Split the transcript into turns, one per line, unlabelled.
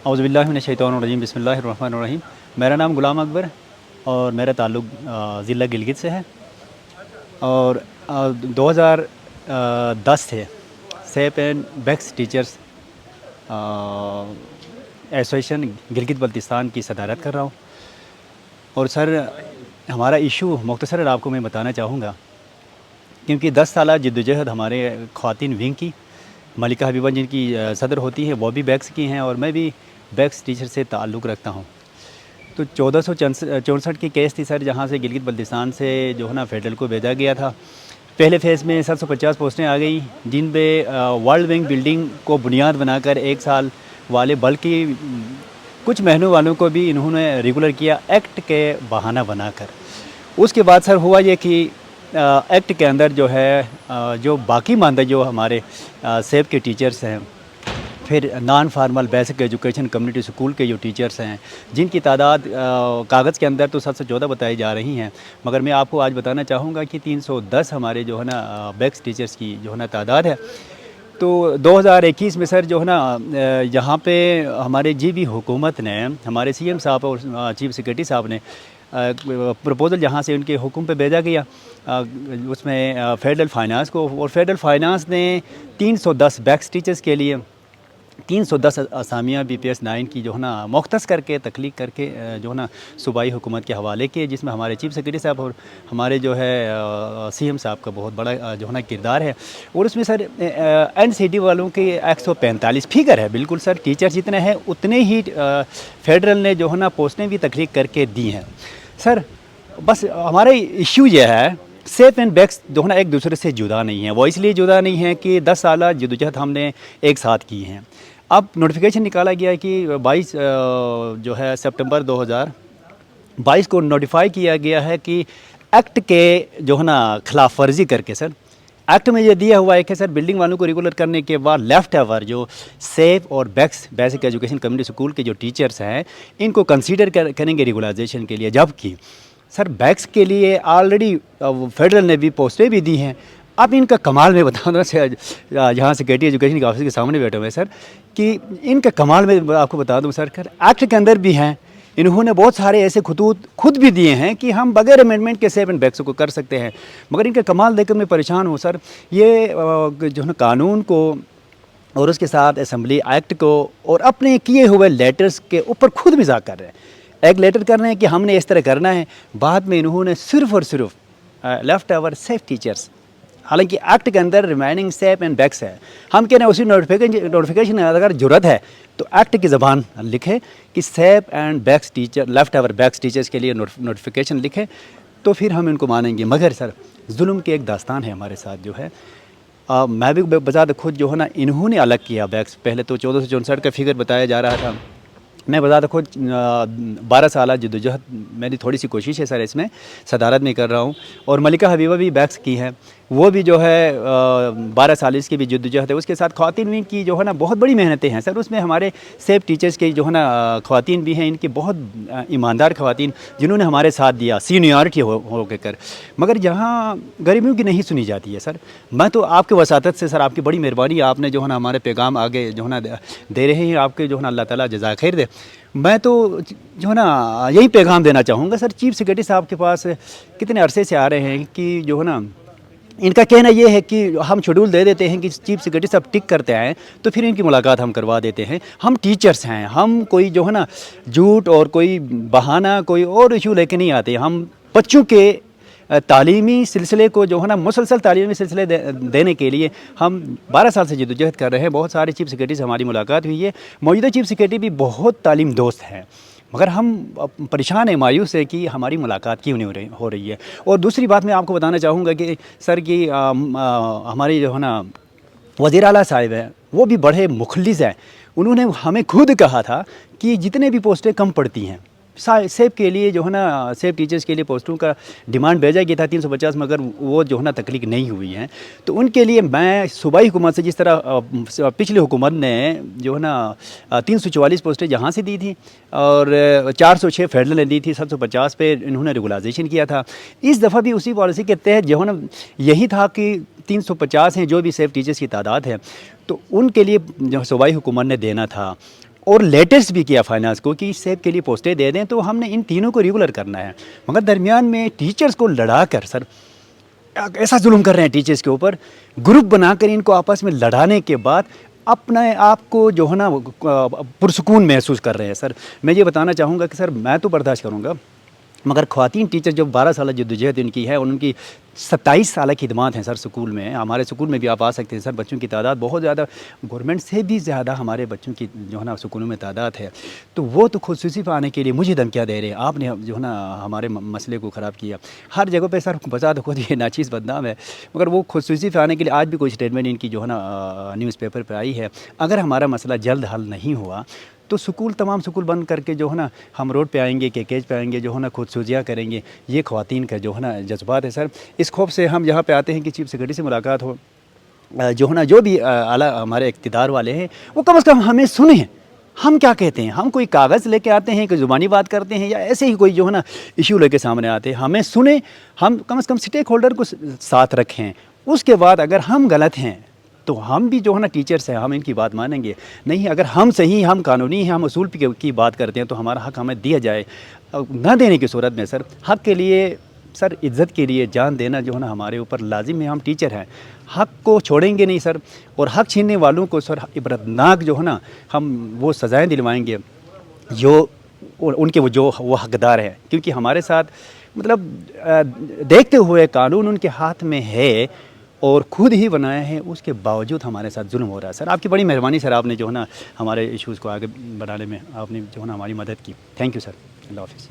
औज़ुबिल्लाहि मिनश्शैतानिर्रजीम बिस्मिल्लाहिर्रहमानिर्रहीम। मेरा नाम ग़ुलाम अकबर और मेरा ताल्लुक़ ज़िला गिलगित से है। और 2010 से SAP and BECS teachers association Gilgit Baltistan की सदारत कर रहा हूँ। और सर, हमारा इशू मुख्तसर आपको मैं बताना चाहूँगा, क्योंकि 10 साल जद्दोजहद हमारे ख़वातीन विंग की, मलिका हबीबा जिनकी सदर होती है वो भी बैक्स की हैं और मैं भी बैक्स टीचर से ताल्लुक़ रखता हूँ। तो 1464 की केस थी सर, जहाँ से गिलगित बल्तिस्तान से जो है ना फेडरल को भेजा गया था। पहले फ़ेज़ में 750 पोस्टें आ गई, जिन पे वर्ल्ड बैंक बिल्डिंग को बुनियाद बनाकर 1 साल वाले, बल्कि कुछ महीनों वालों को भी इन्होंने रेगुलर किया एक्ट के बहाना बनाकर। उसके बाद सर हुआ ये कि एक्ट के अंदर जो है जो बाकी मानदा जो हमारे सेब के टीचर्स हैं, फिर non formal basic education community school के जो टीचर्स हैं, जिनकी तादाद कागज़ के अंदर तो 714 बताई जा रही हैं, मगर मैं आपको आज बताना चाहूँगा कि 310 हमारे जो है ना बैक्स टीचर्स की जो है ना तादाद है। तो 2021 में सर जो है ना यहाँ पे हमारे जीबी हुकूमत ने, हमारे सीएम साहब और चीफ सेक्रेटरी साहब ने प्रपोज़ल जहाँ से उनके हुक्म पे भेजा गया, उसमें फेडरल फाइनेंस को, और फेडरल फाइनेंस ने 310 बैक्स टीचर्स के लिए 310 असामियाँ BPS 9 की जो है ना मुख्तस करके तख्लीक करके जो है ना सूबाई हुकूमत के हवाले किए, जिसमें हमारे चीफ सेक्रेटरी साहब और हमारे जो है CM साहब का बहुत बड़ा जो है ना किरदार है। और उसमें सर NCD वालों के 145 फिगर है, बिल्कुल सर, टीचर जितने हैं उतने ही फेडरल ने जो है ना पोस्टें भी तख्लीक करके दी हैं। सर बस हमारा इश्यू ये है, सेफ एंड बैक्स जो है ना एक दूसरे से जुदा नहीं है। वो इसलिए जुदा नहीं है कि 10 साल जद्दोजहद हमने एक साथ की हैं। अब नोटिफिकेशन निकाला गया है कि 22 जो है सितंबर 2022 को नोटिफाई किया गया है कि एक्ट के जो है ना खिलाफ वर्जी करके, सर एक्ट में ये दिया हुआ है कि सर बिल्डिंग वालों को रेगुलर करने के बाद लेफ़्ट ओवर जो सेफ और BECS basic education community school के जो टीचर्स हैं, इनको कंसीडर करेंगे रेगुलाइजेशन के लिए। जबकि सर बैक्स के लिए ऑलरेडी फेडरल ने भी पोस्टें भी दी हैं। अब इनका कमाल में बताऊँ ना, जहाँ सेक्रेटरी एजुकेशन के ऑफिस के सामने बैठे हुए हैं सर, कि इनका कमाल में आपको बता दूँ सर, एक्ट के अंदर भी हैं, इन्होंने बहुत सारे ऐसे खतूत खुद भी दिए हैं कि हम बगैर अमेंडमेंट के सेफ एंड बैक्स को कर सकते हैं। मगर इनका कमाल देखकर मैं परेशान हूँ सर। ये जो है कानून को और उसके साथ असम्बली एक्ट को और अपने किए हुए लेटर्स के ऊपर खुद मजाक कर रहे हैं। एक लेटर कर रहे हैं कि हमने इस तरह करना है, बाद में इन्होंने सिर्फ़ और सिर्फ लेफ़्ट ओवर सेफ टीचर्स, हालांकि एक्ट के अंदर रिमाइनिंग सेफ एंड बैक्स है। हम कह रहे हैं उसी नोटिफिकेशन अगर ज़रूरत है तो एक्ट की ज़बान लिखे कि SAP and BECS teacher, left over BECS teachers के लिए नोटिफिकेशन लिखे, तो फिर हम इनको मानेंगे। मगर सर जुल्म की एक दास्तान है हमारे साथ जो है। मैं भी बजात खुद जो है ना इन्होंने अलग किया बैक्स। पहले तो 1464 का फिगर बताया जा रहा था, मैं बता खुद 12 साल जद्दोजहद मेरी थोड़ी सी कोशिश है सर, इसमें सदारत में कर रहा हूँ। और मलिका हबीबा भी बैक्स की हैं, वो भी जो है 12 साल इसकी भी जद्दोजहद है। उसके साथ ख़वातीन विंग की जो है ना बहुत बड़ी मेहनतें हैं सर। उसमें हमारे सेफ टीचर्स के जो है ना ख़वातीन भी हैं, इनकी बहुत ईमानदार ख़वातीन जिन्होंने हमारे साथ दिया सीनियरिटी हो के कर। मगर जहाँ गरीबियों की नहीं सुनी जाती है सर, मैं तो आपके वसातत से सर, आपकी बड़ी मेहरबानी, आपने जो है ना हमारे पैगाम आगे जो है ना दे रहे हैं, आपके जो है ना अल्लाह ताला जज़ा खैर दे। मैं तो जो है ना यही पैगाम देना चाहूँगा सर, चीफ सेक्रेटरी साहब के पास कितने अरसे से आ रहे हैं कि जो है ना इनका कहना ये है कि हम शेड्यूल दे देते हैं कि चीफ सेक्रेटरी साहब टिक करते हैं तो फिर इनकी मुलाकात हम करवा देते हैं। हम टीचर्स हैं, हम कोई जो है ना झूठ और कोई बहाना कोई और इशू लेके नहीं आते। हम बच्चों के तालीमी सिलसिले को जो है ना मुसलसल तालीमी सिलसिले देने के लिए हम 12 साल से जद्दोजहद कर रहे हैं। बहुत सारे चीफ सेक्रेटरी से हमारी मुलाकात हुई है, मौजूदा चीफ सेक्रेटरी भी बहुत तालीम दोस्त हैं, मगर हम परेशान हैं, मायूस है कि हमारी मुलाकात क्यों नहीं हो रही है। और दूसरी बात मैं आपको बताना चाहूँगा कि सर कि हमारी जो है ना वज़ीर आला साहिब हैं, वो भी बड़े मुखलिस हैं। उन्होंने हमें खुद कहा था कि जितने भी पोस्टें कम पड़ती हैं सेफ के लिए जो है ना सेफ टीचर्स के लिए पोस्टों का डिमांड भेजा गया था 350, मगर वो जो है ना तख्लीक नहीं हुई हैं। तो उनके लिए मैं सूबाई हुकूमत से, जिस तरह पिछली हुकूमत ने जो है ना 344 पोस्टें जहाँ से दी थी और 406 फेडरल ने दी थी, 750 पे इन्होंने रेगुलाइजेशन किया था। इस दफ़ा भी उसी पॉलिसी के तहत जो है ना यही था कि 350 हैं जो भी सेफ टीचर्स की तादाद है, तो उनके लिए जो सूबाई हुकूमत ने देना था। اور لیٹسٹ بھی کیا فائنانس کو کہ سیب کے لیے پوسٹیں دے دیں، تو ہم نے ان تینوں کو ریگولر کرنا ہے، مگر درمیان میں ٹیچرز کو لڑا کر سر ایسا ظلم کر رہے ہیں ٹیچرز کے اوپر، گروپ بنا کر ان کو آپس میں لڑانے کے بعد اپنے آپ کو جو ہے نا پرسکون محسوس کر رہے ہیں سر۔ میں یہ بتانا چاہوں گا کہ سر میں تو برداشت کروں گا، مگر خواتین ٹیچر جو 12 سالہ جدوجہد ان کی ہے، ان کی 27 سالہ خدمات ہیں سر سکول میں، ہمارے سکول میں بھی آپ آ سکتے ہیں سر، بچوں کی تعداد بہت زیادہ، گورنمنٹ سے بھی زیادہ ہمارے بچوں کی جو ہے نا سکولوں میں تعداد ہے، تو وہ تو خصوصی پہ آنے کے لیے مجھے دھمکیاں دے رہے ہیں، آپ نے جو ہے نا ہمارے مسئلے کو خراب کیا ہر جگہ پہ سر، بتا دو خود یہ ناچیز بدنام ہے، مگر وہ خصوصی پہ آنے کے لیے آج بھی کوئی اسٹیٹمنٹ ان کی جو ہے نا نیوز پیپر پہ آئی ہے۔ اگر ہمارا مسئلہ جلد حل نہیں ہوا تو سکول، تمام سکول بند کر کے جو ہے نا ہم روڈ پہ آئیں گے، کیج پہ آئیں گے، جو ہے نا خودسوزیاں کریں گے۔ یہ خواتین کا جو ہے نا جذبات ہے سر، اس خوف سے ہم یہاں پہ آتے ہیں کہ چیف سیکرٹری سے ملاقات ہو، جو ہے نا جو بھی اعلیٰ ہمارے اقتدار والے ہیں وہ کم از کم ہمیں سنیں، ہم کیا کہتے ہیں، ہم کوئی کاغذ لے کے آتے ہیں، کوئی زبانی بات کرتے ہیں یا ایسے ہی کوئی جو ہے نا ایشو لے کے سامنے آتے ہیں، ہمیں سنیں، ہم کم از کم اسٹیک ہولڈر کو ساتھ رکھیں، اس کے بعد اگر ہم غلط ہیں تو ہم بھی جو ہے نا ٹیچرس ہیں، ہم ان کی بات مانیں گے، نہیں اگر ہم صحیح، ہم قانونی ہیں، ہم اصول کی بات کرتے ہیں تو ہمارا حق ہمیں دیا جائے، نہ دینے کی صورت میں سر حق کے لیے سر، عزت کے لیے جان دینا جو ہے نا ہمارے اوپر لازم ہے، ہم ٹیچر ہیں، حق کو چھوڑیں گے نہیں سر، اور حق چھیننے والوں کو سر عبرتناک جو ہے نا ہم وہ سزائیں دلوائیں گے جو ان کے جو وہ حقدار ہیں، کیونکہ ہمارے ساتھ مطلب دیکھتے ہوئے قانون ان کے ہاتھ میں ہے اور خود ہی بنایا ہے، اس کے باوجود ہمارے ساتھ ظلم ہو رہا ہے سر۔ آپ کی بڑی مہربانی سر، آپ نے جو ہے نا ہمارے ایشوز کو آگے بڑھانے میں آپ نے جو ہے نا ہماری مدد کی، تھینک یو سر، اللہ حافظ۔